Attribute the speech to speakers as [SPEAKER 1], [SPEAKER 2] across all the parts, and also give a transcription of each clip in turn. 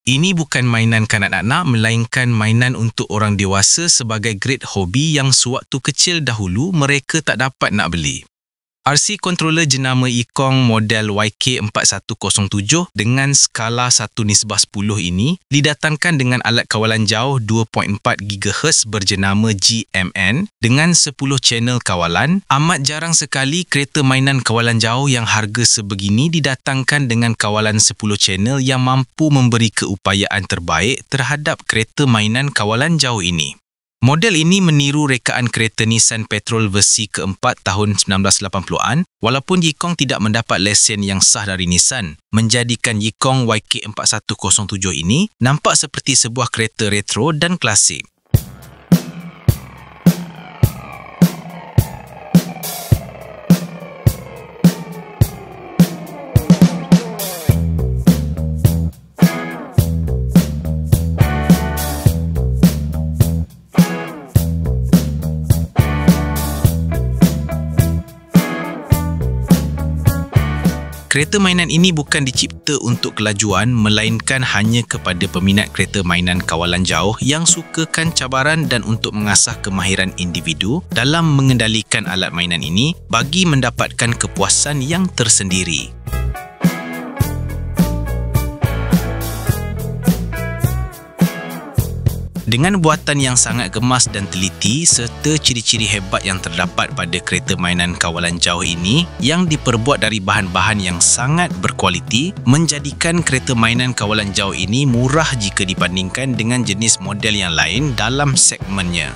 [SPEAKER 1] Ini bukan mainan kanak-kanak melainkan mainan untuk orang dewasa sebagai grade hobi yang sewaktu kecil dahulu mereka tak dapat nak beli. RC controller jenama Yikong model YK4107 dengan skala 1:10 ini didatangkan dengan alat kawalan jauh 2.4 GHz berjenama GMN dengan 10 channel kawalan. Amat jarang sekali kereta mainan kawalan jauh yang harga sebegini didatangkan dengan kawalan 10 channel yang mampu memberi keupayaan terbaik terhadap kereta mainan kawalan jauh ini. Model ini meniru rekaan kereta Nissan petrol versi keempat tahun 1980-an walaupun Yikong tidak mendapat lesen yang sah dari Nissan, menjadikan Yikong YK4107 ini nampak seperti sebuah kereta retro dan klasik. Kereta mainan ini bukan dicipta untuk kelajuan melainkan hanya kepada peminat kereta mainan kawalan jauh yang sukakan cabaran dan untuk mengasah kemahiran individu dalam mengendalikan alat mainan ini bagi mendapatkan kepuasan yang tersendiri. Dengan buatan yang sangat gemas dan teliti serta ciri-ciri hebat yang terdapat pada kereta mainan kawalan jauh ini yang diperbuat dari bahan-bahan yang sangat berkualiti menjadikan kereta mainan kawalan jauh ini murah jika dibandingkan dengan jenis model yang lain dalam segmennya.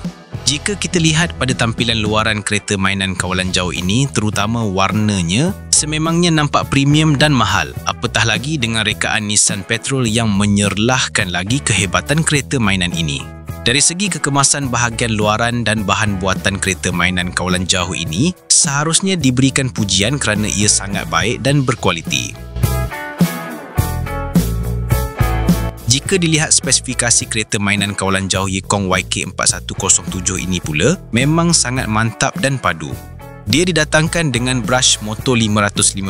[SPEAKER 1] Jika kita lihat pada tampilan luaran kereta mainan kawalan jauh ini, terutama warnanya, sememangnya nampak premium dan mahal, apatah lagi dengan rekaan Nissan petrol yang menyerlahkan lagi kehebatan kereta mainan ini. Dari segi kekemasan bahagian luaran dan bahan buatan kereta mainan kawalan jauh ini, seharusnya diberikan pujian kerana ia sangat baik dan berkualiti. Jika dilihat spesifikasi kereta mainan kawalan jauh Yikong YK4107 ini pula, memang sangat mantap dan padu. Dia didatangkan dengan brush motor 550,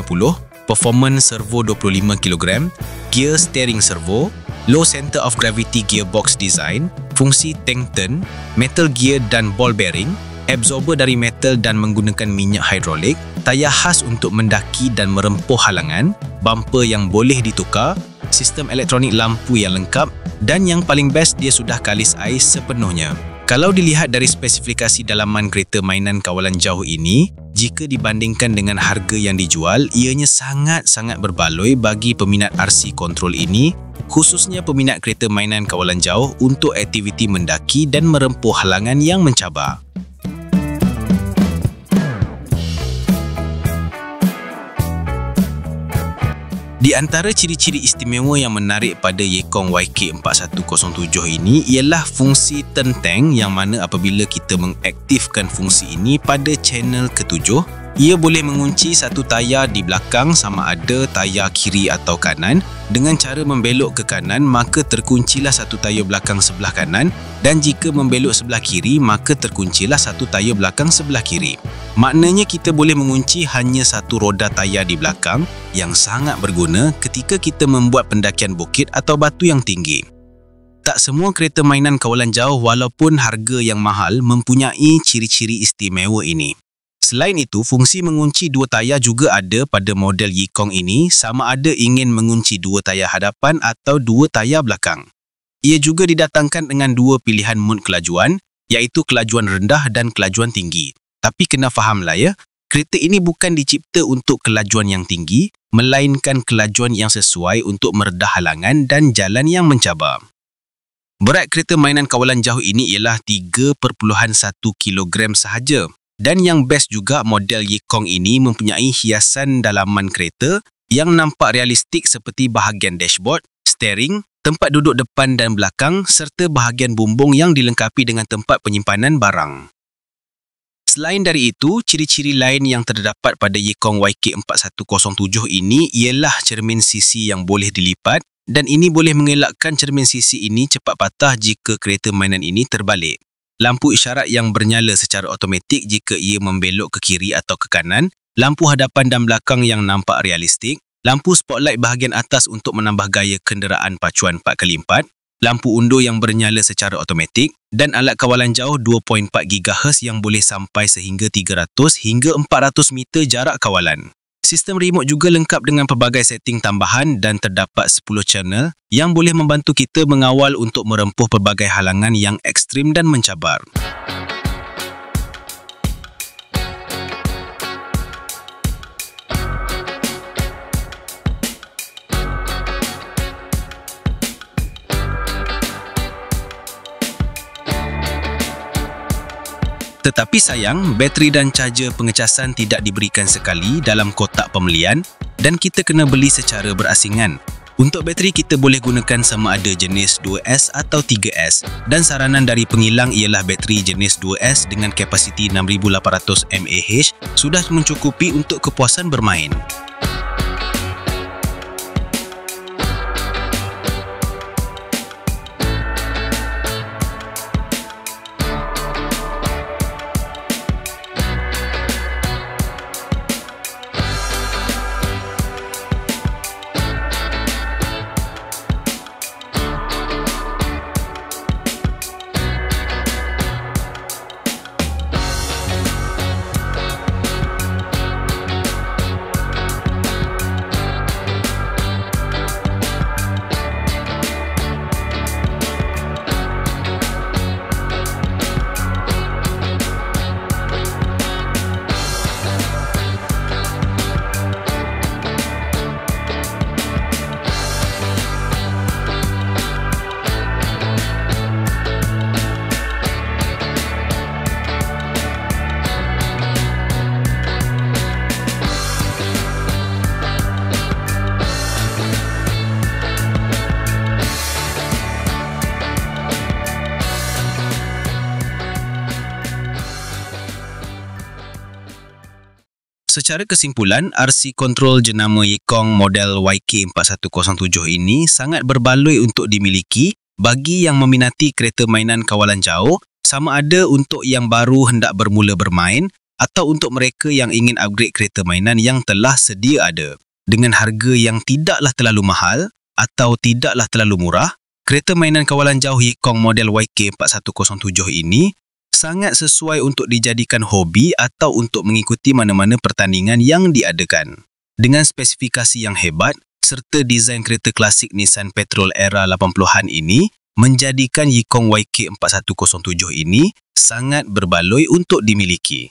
[SPEAKER 1] performance servo 25 kg, gear steering servo, low center of gravity gearbox design, fungsi tank turn, metal gear dan ball bearing, absorber dari metal dan menggunakan minyak hidrolik, tayar khas untuk mendaki dan merempuh halangan, bumper yang boleh ditukar, sistem elektronik lampu yang lengkap dan yang paling best dia sudah kalis air sepenuhnya. Kalau dilihat dari spesifikasi dalaman kereta mainan kawalan jauh ini, jika dibandingkan dengan harga yang dijual, ianya sangat-sangat berbaloi bagi peminat RC Control ini, khususnya peminat kereta mainan kawalan jauh untuk aktiviti mendaki dan merempuh halangan yang mencabar. Di antara ciri-ciri istimewa yang menarik pada Yikong YK4107 ini ialah fungsi turn tank yang mana apabila kita mengaktifkan fungsi ini pada channel ke-7, ia boleh mengunci satu tayar di belakang sama ada tayar kiri atau kanan. Dengan cara membelok ke kanan, maka terkuncilah satu tayar belakang sebelah kanan dan jika membelok sebelah kiri, maka terkuncilah satu tayar belakang sebelah kiri. Maknanya kita boleh mengunci hanya satu roda tayar di belakang yang sangat berguna ketika kita membuat pendakian bukit atau batu yang tinggi. Tak semua kereta mainan kawalan jauh walaupun harga yang mahal mempunyai ciri-ciri istimewa ini. Selain itu, fungsi mengunci dua tayar juga ada pada model Yikong ini sama ada ingin mengunci dua tayar hadapan atau dua tayar belakang. Ia juga didatangkan dengan dua pilihan mod kelajuan iaitu kelajuan rendah dan kelajuan tinggi. Tapi kena fahamlah ya, kereta ini bukan dicipta untuk kelajuan yang tinggi melainkan kelajuan yang sesuai untuk meredah halangan dan jalan yang mencabar. Berat kereta mainan kawalan jauh ini ialah 3.1 kg sahaja. Dan yang best juga model Yikong ini mempunyai hiasan dalaman kereta yang nampak realistik seperti bahagian dashboard, steering, tempat duduk depan dan belakang serta bahagian bumbung yang dilengkapi dengan tempat penyimpanan barang. Selain dari itu, ciri-ciri lain yang terdapat pada Yikong YK4107 ini ialah cermin sisi yang boleh dilipat dan ini boleh mengelakkan cermin sisi ini cepat patah jika kereta mainan ini terbalik. Lampu isyarat yang bernyala secara automatik jika ia membelok ke kiri atau ke kanan, lampu hadapan dan belakang yang nampak realistik, lampu spotlight bahagian atas untuk menambah gaya kenderaan pacuan 4x4, lampu undur yang bernyala secara automatik dan alat kawalan jauh 2.4 GHz yang boleh sampai sehingga 300 hingga 400 meter jarak kawalan. Sistem remote juga lengkap dengan pelbagai setting tambahan dan terdapat 10 channel yang boleh membantu kita mengawal untuk merempuh pelbagai halangan yang ekstrim dan mencabar. Tetapi sayang, bateri dan charger pengecasan tidak diberikan sekali dalam kotak pembelian dan kita kena beli secara berasingan. Untuk bateri kita boleh gunakan sama ada jenis 2S atau 3S dan saranan dari pengilang ialah bateri jenis 2S dengan kapasiti 6800 mAh sudah mencukupi untuk kepuasan bermain. Secara kesimpulan, RC Control jenama Yikong model YK4107 ini sangat berbaloi untuk dimiliki bagi yang meminati kereta mainan kawalan jauh, sama ada untuk yang baru hendak bermula bermain atau untuk mereka yang ingin upgrade kereta mainan yang telah sedia ada. Dengan harga yang tidaklah terlalu mahal atau tidaklah terlalu murah, kereta mainan kawalan jauh Yikong model YK4107 ini sangat sesuai untuk dijadikan hobi atau untuk mengikuti mana-mana pertandingan yang diadakan. Dengan spesifikasi yang hebat serta desain kereta klasik Nissan petrol era 80-an ini, menjadikan Yikong YK4107 ini sangat berbaloi untuk dimiliki.